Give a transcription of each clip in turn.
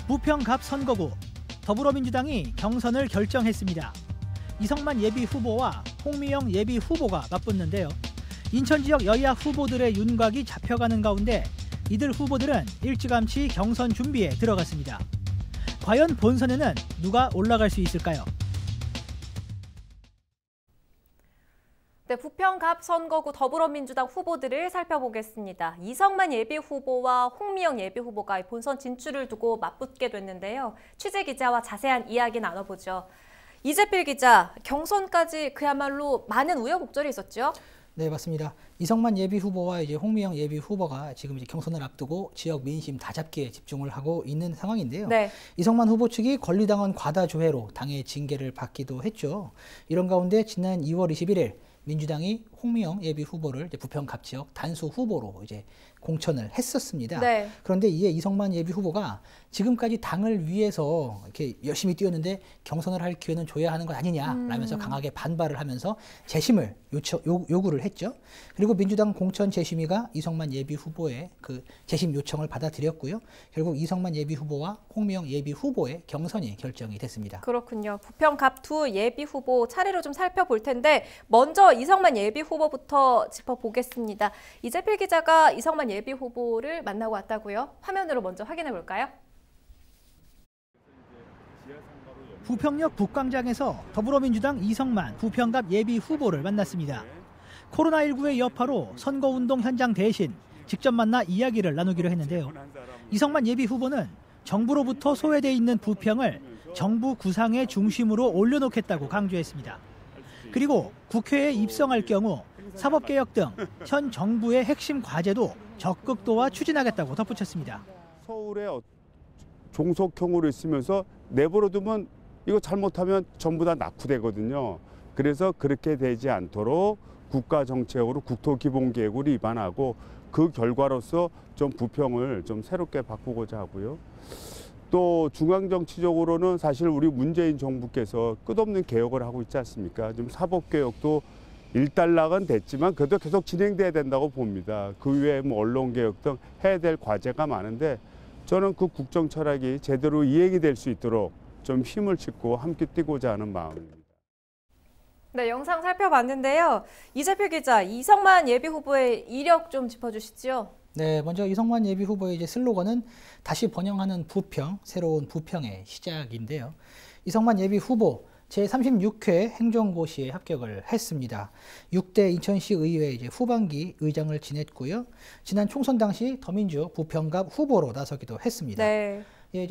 부평갑 선거구 더불어민주당이 경선을 결정했습니다. 이성만 예비 후보와 홍미영 예비 후보가 맞붙는데요. 인천 지역 여야 후보들의 윤곽이 잡혀가는 가운데 이들 후보들은 일찌감치 경선 준비에 들어갔습니다. 과연 본선에는 누가 올라갈 수 있을까요? 네, 부평갑 선거구 더불어민주당 후보들을 살펴보겠습니다. 이성만 예비 후보와 홍미영 예비 후보가 본선 진출을 두고 맞붙게 됐는데요. 취재 기자와 자세한 이야기 나눠보죠. 이재필 기자, 경선까지 그야말로 많은 우여곡절이 있었죠? 네, 맞습니다. 이성만 예비 후보와 홍미영 예비 후보가 지금 경선을 앞두고 지역 민심 다잡기에 집중을 하고 있는 상황인데요. 네. 이성만 후보 측이 권리당원 과다 조회로 당의 징계를 받기도 했죠. 이런 가운데 지난 2월 21일 민주당이 홍미영 예비 후보를 부평갑 지역 단수 후보로 공천을 했었습니다. 네. 그런데 이에 이성만 예비 후보가 지금까지 당을 위해서 이렇게 열심히 뛰었는데 경선을 할 기회는 줘야 하는 것 아니냐라면서 강하게 반발을 하면서 재심을 요구를 했죠. 그리고 민주당 공천 재심위가 이성만 예비 후보의 그 재심 요청을 받아들였고요. 결국 이성만 예비 후보와 홍미영 예비 후보의 경선이 결정이 됐습니다. 그렇군요. 부평갑 두 예비 후보 차례로 좀 살펴볼 텐데 먼저 이성만 예비 후보부터 짚어보겠습니다. 이재필 기자가 이성만 예비 후보를 만나고 왔다고요? 화면으로 먼저 확인해 볼까요? 부평역 북광장에서 더불어민주당 이성만 부평갑 예비 후보를 만났습니다. 코로나19의 여파로 선거운동 현장 대신 직접 만나 이야기를 나누기로 했는데요. 이성만 예비 후보는 정부로부터 소외돼 있는 부평을 정부 구상의 중심으로 올려놓겠다고 강조했습니다. 그리고 국회에 입성할 경우 사법개혁 등 현 정부의 핵심 과제도 적극도와 추진하겠다고 덧붙였습니다. 서울에 종속형으로 있으면서 내버려두면 이거 잘못하면 전부 다 낙후되거든요. 그래서 그렇게 되지 않도록 국가정책으로 국토기본계획을 위반하고 그 결과로서 좀 부평을 좀 새롭게 바꾸고자 하고요. 또 중앙정치적으로는 사실 우리 문재인 정부께서 끝없는 개혁을 하고 있지 않습니까? 좀 사법개혁도 일단락은 됐지만 그래도 계속 진행돼야 된다고 봅니다. 그 외에 언론개혁 등 해야 될 과제가 많은데 저는 그 국정 철학이 제대로 이행이 될 수 있도록 좀 힘을 싣고 함께 뛰고자 하는 마음입니다. 네, 영상 살펴봤는데요. 이재필 기자, 이성만 예비 후보의 이력 좀 짚어주시죠. 네, 먼저 이성만 예비 후보의 슬로건은 다시 번영하는 부평, 새로운 부평의 시작인데요. 이성만 예비 후보 제36회 행정고시에 합격을 했습니다. 6대 인천시 의회 후반기 의장을 지냈고요. 지난 총선 당시 더민주 부평갑 후보로 나서기도 했습니다. 네.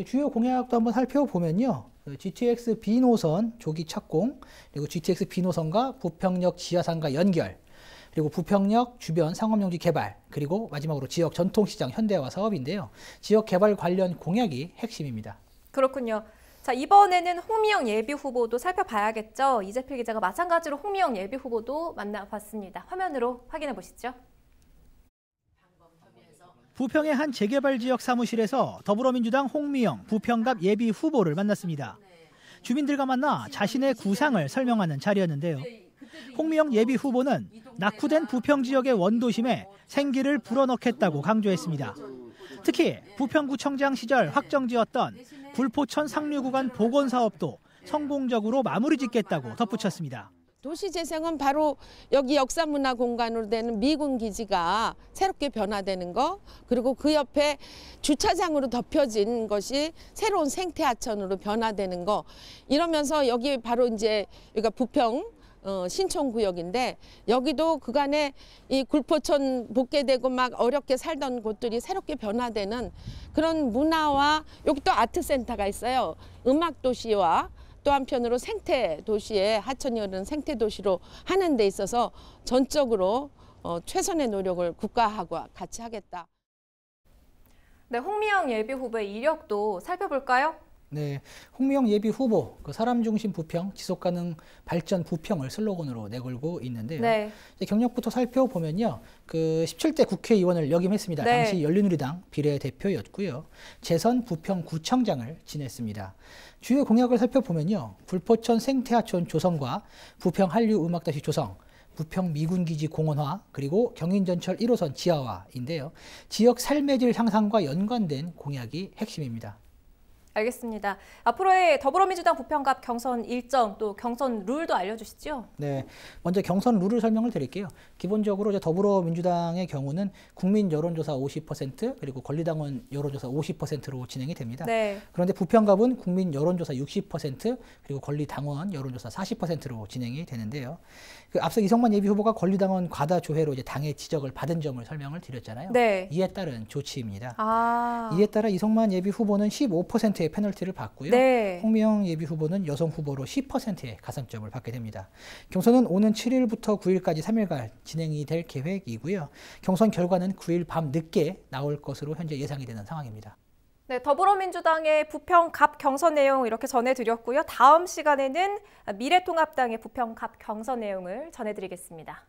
주요 공약도 한번 살펴보면요. GTX B노선 조기 착공, 그리고 GTX B노선과 부평역 지하상가 연결, 그리고 부평역 주변 상업용지 개발, 그리고 마지막으로 지역 전통시장 현대화 사업인데요. 지역 개발 관련 공약이 핵심입니다. 그렇군요. 자, 이번에는 홍미영 예비 후보도 살펴봐야겠죠. 이재필 기자가 마찬가지로 홍미영 예비 후보도 만나봤습니다. 화면으로 확인해 보시죠. 부평의 한 재개발 지역 사무실에서 더불어민주당 홍미영 부평갑 예비 후보를 만났습니다. 주민들과 만나 자신의 구상을 설명하는 자리였는데요. 홍미영 예비 후보는 낙후된 부평 지역의 원도심에 생기를 불어넣겠다고 강조했습니다. 특히 부평구청장 시절 확정지었던 불포천 상류 구간 복원 사업도 성공적으로 마무리 짓겠다고 덧붙였습니다. 도시재생은 바로 여기 역사문화공간으로 되는 미군기지가 새롭게 변화되는 거, 그리고 그 옆에 주차장으로 덮여진 것이 새로운 생태하천으로 변화되는 거, 이러면서 여기 바로 이제 여기가 부평 신촌구역인데 여기도 그간에 이 굴포천 복개되고 막 어렵게 살던 곳들이 새롭게 변화되는 그런 문화와, 여기 또 아트센터가 있어요. 음악도시와 또 한편으로 생태도시에 하천이 흐르는 생태도시로 하는 데 있어서 전적으로 최선의 노력을 국가하고 같이 하겠다. 네, 홍미영 예비 후보의 이력도 살펴볼까요? 네, 홍미영 예비 후보, 사람 중심 부평, 지속 가능 발전 부평을 슬로건으로 내걸고 있는데요. 네. 경력부터 살펴보면요, 17대 국회의원을 역임했습니다. 네. 당시 열린우리당 비례대표였고요. 재선 부평구청장을 지냈습니다. 주요 공약을 살펴보면요, 불포천 생태하천 조성과 부평 한류 음악다시 조성, 부평 미군기지 공원화, 그리고 경인전철 1호선 지하화인데요. 지역 삶의 질 향상과 연관된 공약이 핵심입니다. 알겠습니다. 앞으로의 더불어민주당 부평갑 경선 일정 또 경선 룰도 알려주시죠. 네, 먼저 경선 룰을 설명을 드릴게요. 기본적으로 이제 더불어민주당의 경우는 국민 여론조사 50% 그리고 권리당원 여론조사 50%로 진행이 됩니다. 네. 그런데 부평갑은 국민 여론조사 60% 그리고 권리당원 여론조사 40%로 진행이 되는데요. 그 앞서 이성만 예비후보가 권리당원 과다 조회로 이제 당의 지적을 받은 점을 설명을 드렸잖아요. 네. 이에 따른 조치입니다. 아. 이에 따라 이성만 예비후보는 15%의 페널티를 받고요. 네. 홍미영 예비후보는 여성 후보로 10%의 가산점을 받게 됩니다. 경선은 오는 7일부터 9일까지 3일간 진행이 될 계획이고요. 경선 결과는 9일 밤 늦게 나올 것으로 현재 예상이 되는 상황입니다. 네, 더불어민주당의 부평갑 경선 내용 이렇게 전해드렸고요. 다음 시간에는 미래통합당의 부평갑 경선 내용을 전해드리겠습니다.